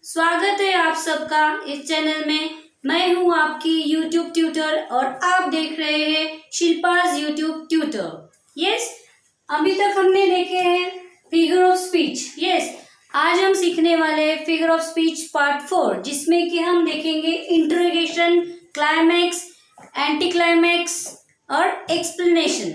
स्वागत है आप सबका इस चैनल में। मैं हूं आपकी यूट्यूब ट्यूटर और आप देख रहे हैं शिल्पाज यूट्यूब ट्यूटर। यस, अभी तक हमने देखे हैं फिगर ऑफ स्पीच। यस, आज हम सीखने वाले हैं फिगर ऑफ स्पीच पार्ट 4, जिसमें कि हम देखेंगे इंटरोगेशन, क्लाइमैक्स, एंटी क्लाइमैक्स और एक्सप्लेनेशन।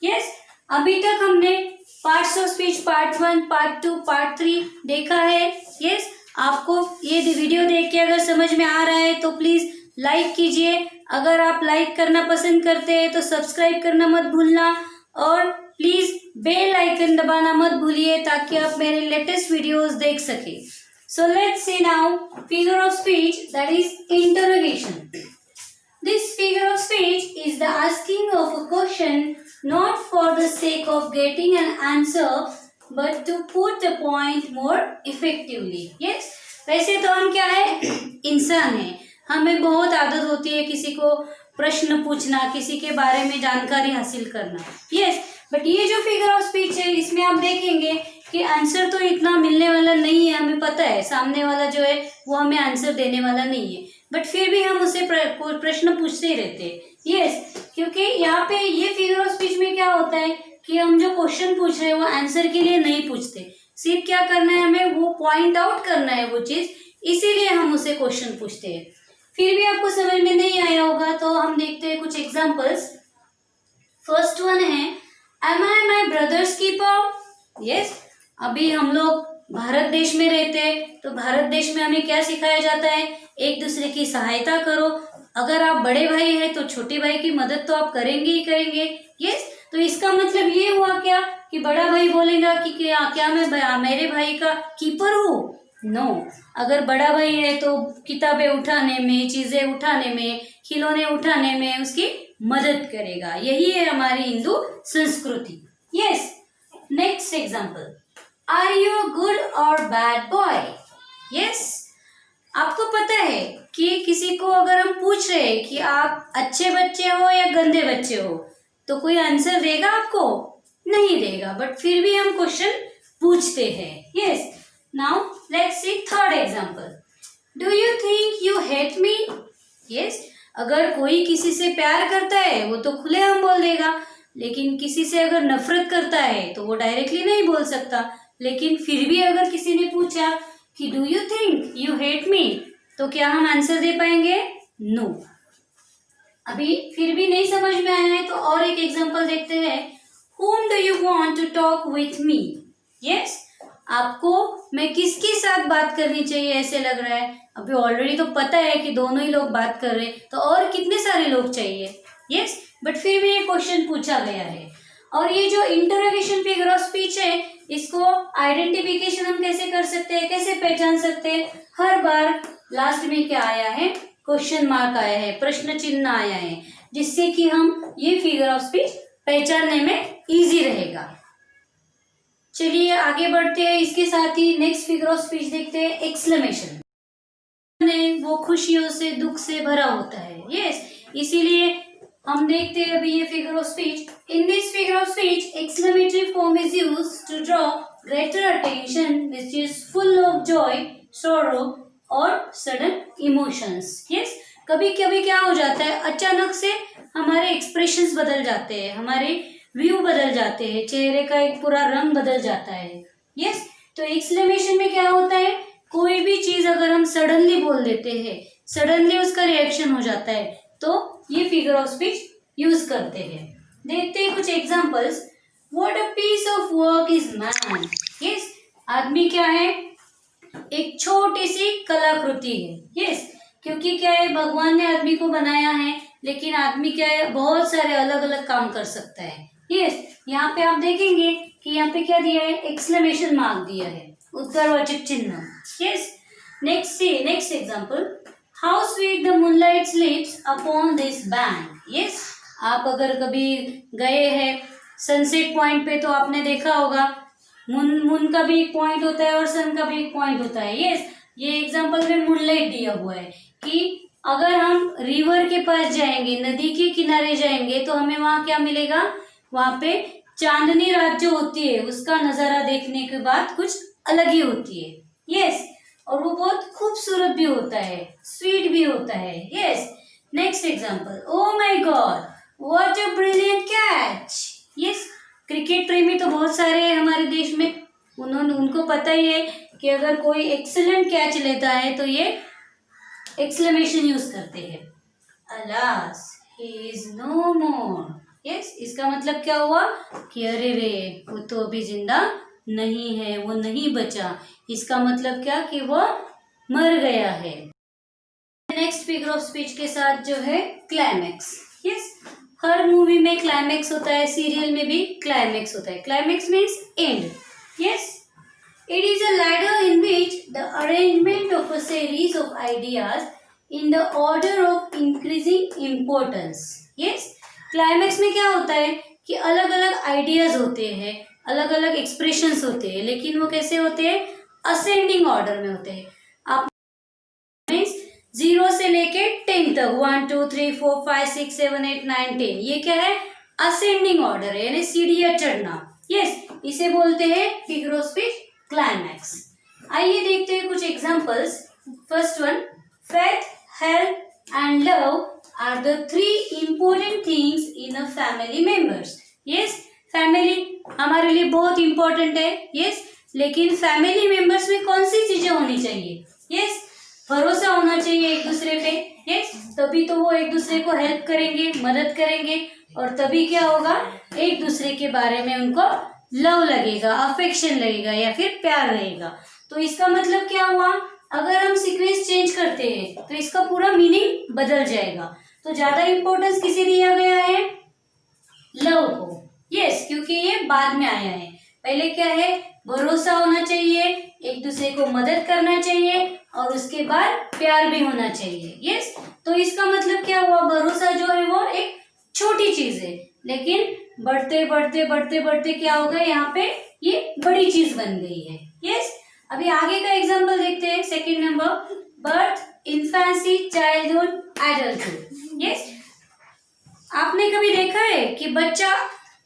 यस, अभी तक हमने parts of speech part 1, part 2, part 3 देखा है। यस, आपको ये वीडियो देख के अगर समझ में आ रहा है तो प्लीज लाइक कीजिए। अगर आप लाइक करना पसंद करते हैं तो सब्सक्राइब करना मत भूलना और प्लीज बेल आइकन दबाना मत भूलिए ताकि आप मेरे लेटेस्ट वीडियोस देख सके। So let's see now figure of speech, that is interrogation. This figure of speech is the asking of a question not for the sake of getting an answer but to put the point more effectively. Yes, वैसे तो हम क्या है, इंसान है। हमें बहुत आदत होती है किसी को प्रश्न पूछना, किसी के बारे में जानकारी हासिल करना। यस, बट ये जो फिगर ऑफ स्पीच है इसमें आप देखेंगे कि आंसर तो इतना मिलने वाला नहीं है। हमें पता है सामने वाला जो है वो हमें आंसर देने वाला नहीं है, बट फिर भी हम उससे प्रश्न पूछते ही रहते हैं। यस, क्योंकि यहाँ पे ये फिगर ऑफ स्पीच में क्या होता है कि हम जो क्वेश्चन पूछ रहे हैं वो आंसर के लिए नहीं पूछते, सिर्फ क्या करना है, हमें वो पॉइंट आउट करना है वो चीज, इसीलिए हम उसे क्वेश्चन पूछते हैं। फिर भी आपको समझ में नहीं आया होगा तो हम देखते हैं कुछ एग्जाम्पल्स। फर्स्ट वन है, एम आई माई ब्रदर्स कीपर। यस, अभी हम लोग भारत देश में रहते हैं तो भारत देश में हमें क्या सिखाया जाता है, एक दूसरे की सहायता करो। अगर आप बड़े भाई हैं तो छोटे भाई की मदद तो आप करेंगे ही करेंगे। यस, तो इसका मतलब ये हुआ क्या कि बड़ा भाई बोलेगा कि क्या मैं मेरे भाई का कीपर हूँ? नो, अगर बड़ा भाई है तो किताबें उठाने में, चीजें उठाने में, खिलौने उठाने में उसकी मदद करेगा। यही है हमारी हिंदू संस्कृति। Yes, next example, are you good और बैड बॉय? यस, आपको पता है कि किसी को अगर हम पूछ रहे हैं कि आप अच्छे बच्चे हो या गंदे बच्चे हो तो कोई आंसर देगा आपको? नहीं देगा, बट फिर भी हम क्वेश्चन पूछते हैं। Yes, now let's see third example, do you think you hate me? Yes, अगर कोई किसी से प्यार करता है वो तो खुलेआम बोल देगा, लेकिन किसी से अगर नफरत करता है तो वो डायरेक्टली नहीं बोल सकता। लेकिन फिर भी अगर किसी ने पूछा कि do you think you hate me, तो क्या हम आंसर दे पाएंगे? नो। अभी फिर भी नहीं समझ में आया है तो और एक एग्जांपल देखते हैं, whom do you want to talk with me? Yes, आपको मैं किसके साथ बात करनी चाहिए ऐसे लग रहा है? अभी ऑलरेडी तो पता है कि दोनों ही लोग बात कर रहे हैं, तो और कितने सारे लोग चाहिए? यस, बट फिर भी ये क्वेश्चन पूछा गया है। और ये जो इंटरोगेशन फिगर ऑफ स्पीच है, इसको आइडेंटिफिकेशन हम कैसे कर सकते हैं, कैसे पहचान सकते हैं? हर बार लास्ट में क्या आया है, क्वेश्चन मार्क आया है, प्रश्न चिन्ह आया है, जिससे कि हम ये फिगर ऑफ स्पीच पहचानने में इजी रहेगा। चलिए आगे बढ़ते हैं। इसके साथ ही नेक्स्ट फिगर ऑफ स्पीच देखते हैं, एक्सक्लेमेशन। वो खुशियों से, दुख से भरा होता है। यस, इसीलिए हम देखते हैं अभी ये figure of speech. In this figure of speech exclamatory form is used to draw greater attention which is full of joy, sorrow और सडन इमोशंस। यस, कभी कभी क्या हो जाता है, अचानक से हमारे एक्सप्रेशंस बदल जाते हैं, हमारे व्यू बदल जाते हैं, चेहरे का एक पूरा रंग बदल जाता है। यस, तो एक्सक्लेमेशन में क्या होता है, कोई भी चीज अगर हम सडनली बोल देते हैं, सडनली उसका रिएक्शन हो जाता है, तो ये फिगर ऑफ स्पीच यूज करते हैं। देखते हैं कुछ examples. What a piece of work is man? Yes, आदमी क्या है, एक छोटी सी कलाकृति है। यस, क्योंकि क्या है, भगवान ने आदमी को बनाया है, लेकिन आदमी क्या है, बहुत सारे अलग अलग काम कर सकता है। यस, यहाँ पे आप देखेंगे कि यहाँ पे क्या दिया है, एक्सक्लेमेशन मार्क दिया है, उत्तरवाचक चिन्ह। Yes, next example, how sweet the moonlight स्लीप्स upon this bank. Yes, आप अगर कभी गए हैं सनसेट पॉइंट पे तो आपने देखा होगा मून का भी एक पॉइंट होता है और सन का भी एक पॉइंट होता है। यस, ये एग्जांपल में मूनलाइट दिया हुआ है कि अगर हम रिवर के पास जाएंगे, नदी के किनारे जाएंगे, तो हमें वहाँ क्या मिलेगा, वहाँ पे चांदनी रात जो होती है उसका नजारा देखने के बाद कुछ अलग ही होती है। यस, और वो बहुत खूबसूरत भी होता है, स्वीट भी होता है। Yes, next example, oh my God what a brilliant catch. Yes, cricket प्रेमी तो बहुत सारे हैं हमारे देश में, उनको पता ही है कि अगर कोई एक्सीलेंट कैच लेता है तो ये एक्सक्लेमेशन यूज करते हैं, alas he is no more. Yes, इसका मतलब क्या हुआ कि अरे रे वो तो अभी जिंदा नहीं है, वो नहीं बचा। इसका मतलब क्या कि वो मर गया है। नेक्स्ट फिगर ऑफ स्पीच के साथ जो है क्लाइमैक्स। यस, हर मूवी में क्लाइमैक्स होता है, सीरियल में भी क्लाइमैक्स होता है। Climax means and. Yes, it is a ladder in which the arrangement of a series of ideas in the order of increasing importance. Yes, climax में क्या होता है कि अलग अलग आइडियाज होते हैं, अलग अलग एक्सप्रेशंस होते हैं, लेकिन वो कैसे होते हैं, असेंडिंग ऑर्डर में होते हैं। आप मीन्स 0 से लेके 10 तक, 1 2 3 4 5 6 7 8 9 10, ये क्या है, असेंडिंग ऑर्डर है, यानी सीढ़ियां चढ़ना। यस, इसे बोलते हैं फिगर ऑफ स्पीच क्लाइमैक्स। आइए देखते हैं कुछ examples. First one, faith, health and love are the 3 important things in a family members. Yes, family हमारे लिए बहुत इंपॉर्टेंट है। यस, लेकिन फैमिली मेंबर्स में कौन सी चीजें होनी चाहिए? यस, भरोसा होना चाहिए एक दूसरे पे। यस, तभी तो वो एक दूसरे को हेल्प करेंगे, मदद करेंगे, और तभी क्या होगा, एक दूसरे के बारे में उनको लव लगेगा, अफेक्शन लगेगा या फिर प्यार रहेगा। तो इसका मतलब क्या हुआ, अगर हम सीक्वेंस चेंज करते हैं तो इसका पूरा मीनिंग बदल जाएगा। तो ज्यादा इंपॉर्टेंस किसे दिया गया है, लव को। यस, क्योंकि ये बाद में आया है। पहले क्या है, भरोसा होना चाहिए, एक दूसरे को मदद करना चाहिए, और उसके बाद प्यार भी होना चाहिए। यस, तो इसका मतलब क्या हुआ, भरोसा जो है वो एक छोटी चीज है, लेकिन बढ़ते बढ़ते बढ़ते बढ़ते क्या हो गया, यहाँ पे ये बड़ी चीज बन गई है। यस, अभी आगे का एग्जांपल देखते हैं। Second number, birth, infancy, childhood, adulthood. Yes, आपने कभी देखा है कि बच्चा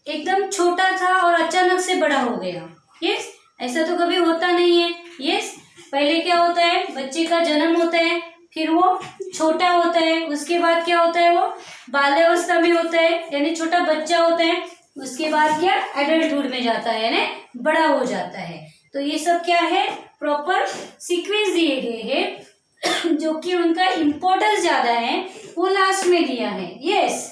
एकदम छोटा था और अचानक से बड़ा हो गया? यस, ऐसा तो कभी होता नहीं है। यस, पहले क्या होता है, बच्चे का जन्म होता है, फिर वो छोटा होता है, उसके बाद क्या होता है, वो बाल्यावस्था में होता है, यानी छोटा बच्चा होता है, उसके बाद क्या, एडल्टहुड में जाता है, यानी बड़ा हो जाता है। तो ये सब क्या है, प्रॉपर सीक्वेंस दिए गए हैं, जो कि उनका इम्पोर्टेंस ज्यादा है, वो लास्ट में दिया है। यस,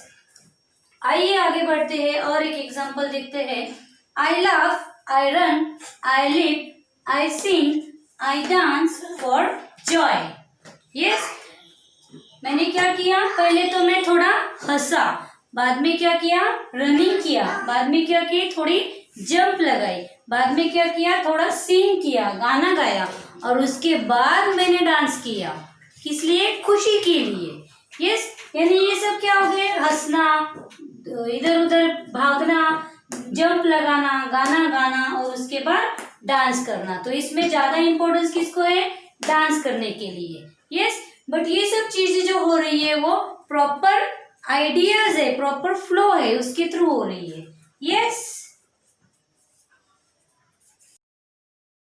आइए आगे बढ़ते हैं और एक एग्जांपल देखते हैं। I laugh, I run, I live, I sing, I dance for joy. Yes, मैंने क्या किया, पहले तो मैं थोड़ा हंसा, बाद में क्या किया, रनिंग किया, बाद में क्या किया, थोड़ी जंप लगाई, बाद में क्या किया, थोड़ा सिंग किया, गाना गाया, और उसके बाद मैंने डांस किया। किस लिए, खुशी के लिए। यस, यानी ये सब क्या हो गए, हंसना, इधर उधर भागना, जंप लगाना, गाना गाना, और उसके बाद डांस करना। तो इसमें ज्यादा इंपॉर्टेंस किसको है, डांस करने के लिए। यस, बट ये सब चीजें जो हो रही है वो प्रॉपर आइडियाज है, प्रॉपर फ्लो है, उसके थ्रू हो रही है। Yes,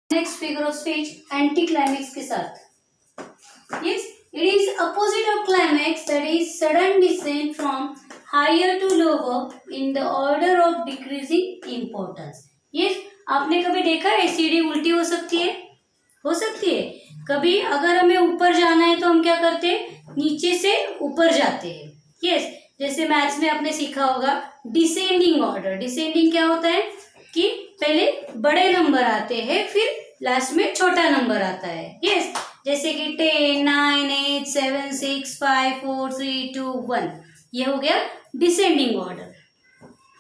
next figure of speech anti climax के साथ। Yes, it is opposite of climax, that is sudden descent from higher to lower in the order of decreasing importance. Yes, आपने कभी देखा है सीढ़ी उल्टी हो सकती है? हो सकती है। कभी अगर हमें ऊपर जाना है तो हम क्या करते हैं, नीचे से ऊपर जाते हैं। यस, जैसे मैथ्स में आपने सीखा होगा डिसेंडिंग ऑर्डर। डिसेंडिंग क्या होता है कि पहले बड़े नंबर आते हैं, फिर लास्ट में छोटा नंबर आता है। यस, जैसे कि 10 9 8 7 6 5 4 3 2 1, ये हो गया डिसेंडिंग ऑर्डर।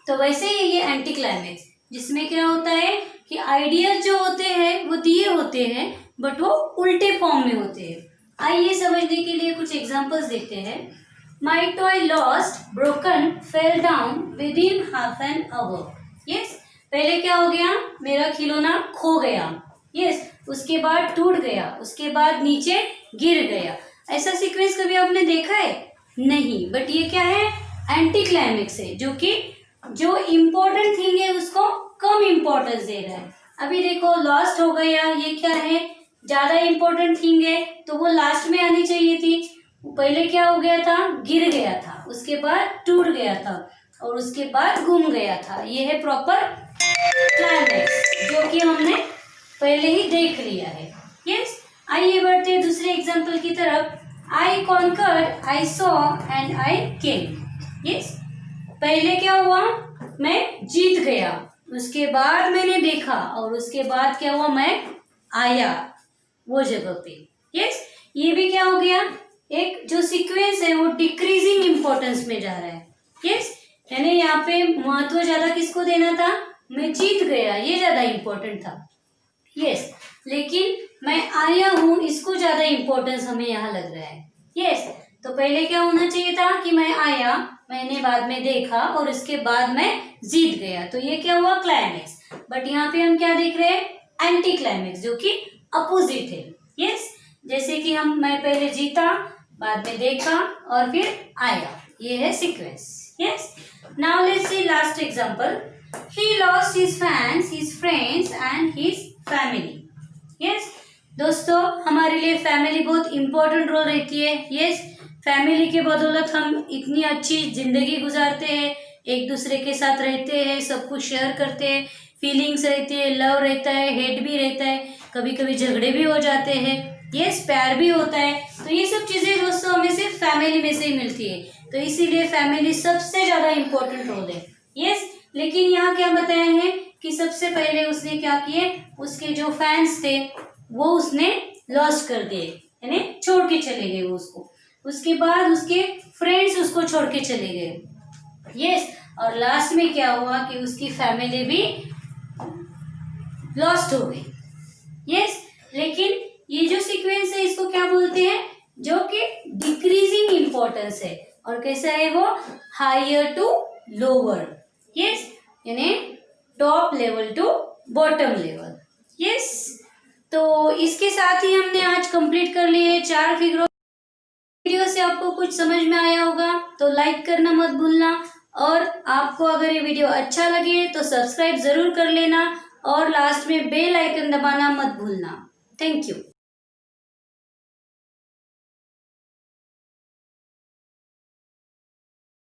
तो वैसे ही ये एंटी क्लाइमेक्स, जिसमें क्या होता है कि आइडियाज जो होते हैं वो दिए होते हैं, बट वो उल्टे फॉर्म में होते हैं। आइए समझने के लिए कुछ एग्जांपल्स देखते हैं। My toy lost, broken, fell down within half an hour. Yes, पहले क्या हो गया, मेरा खिलौना खो गया। यस, उसके बाद टूट गया, उसके बाद नीचे गिर गया। ऐसा सीक्वेंस कभी आपने देखा है? नहीं, बट ये क्या है, एंटी क्लाइमेक्स है, जो कि जो इम्पोर्टेंट थिंग है उसको कम इम्पोर्टेंस दे रहा है। अभी देखो लॉस्ट हो गया, ये क्या है, ज़्यादा इम्पोर्टेंट थिंग है तो वो लास्ट में आनी चाहिए थी। पहले क्या हो गया था, गिर गया था, उसके बाद टूट गया था और उसके बाद घूम गया था। ये है प्रॉपर क्लाइमेक्स जो कि हमने पहले ही देख लिया है। यस, आइए बढ़ते हैं दूसरे एग्जाम्पल की तरफ। I conquered, I saw and I came. Yes, पहले क्या हुआ, मैं जीत गया, उसके बाद मैंने देखा और उसके बाद क्या हुआ, मैं आया वो जगह पे। यस, ये भी क्या हो गया, एक जो सीक्वेंस है वो डिक्रीजिंग इंपॉर्टेंस में जा रहा है। यस, यानी यहाँ पे महत्व ज्यादा किसको देना था, मैं जीत गया ये ज्यादा इंपॉर्टेंट था। यस, लेकिन मैं आया हूं इसको ज्यादा इंपॉर्टेंस हमें यहाँ लग रहा है। यस, तो पहले क्या होना चाहिए था कि मैं आया, मैंने बाद में देखा और उसके बाद मैं जीत गया, तो ये क्या हुआ, क्लाइमेक्स। बट यहाँ पे हम क्या देख रहे हैं, एंटी क्लाइमेक्स, जो कि अपोजिट है। यस, जैसे कि मैं पहले जीता, बाद में देखा और फिर आया, ये है sequence. Yes, now let's see last example. He lost his fans, his friends and his family. Yes दोस्तों, हमारे लिए फैमिली बहुत इंपॉर्टेंट रोल रहती है। यस, फैमिली के बदौलत हम इतनी अच्छी जिंदगी गुजारते हैं, एक दूसरे के साथ रहते हैं, सब कुछ शेयर करते हैं, फीलिंग्स रहती है, लव रहता है, हेट भी रहता है, कभी कभी झगड़े भी हो जाते हैं। यस, प्यार भी होता है। तो ये सब चीजें दोस्तों हमें सिर्फ फैमिली में से ही मिलती है, तो इसीलिए फैमिली सबसे ज्यादा इंपॉर्टेंट रोल है। यस, लेकिन यहाँ क्या बताया है कि सबसे पहले उसने क्या किए, उसके जो फैंस थे वो उसने लॉस्ट कर दिए, यानी छोड़ के चले गए वो उसको। उसके बाद उसके फ्रेंड्स उसको छोड़ के चले गए। यस, और लास्ट में क्या हुआ कि उसकी फैमिली भी लॉस्ट हो गई। यस, लेकिन ये जो सीक्वेंस है इसको क्या बोलते हैं, जो कि डिक्रीजिंग इंपॉर्टेंस है। और कैसा है वो, हायर टू लोअर। यस, यानी top level to bottom level. Yes, तो इसके साथ ही हमने आज कंप्लीट कर लिए 4 फिगरों। वीडियो से आपको कुछ समझ में आया होगा तो लाइक करना मत भूलना, और आपको अगर ये वीडियो अच्छा लगे तो सब्सक्राइब जरूर कर लेना और लास्ट में बेल आइकन दबाना मत भूलना। Thank you.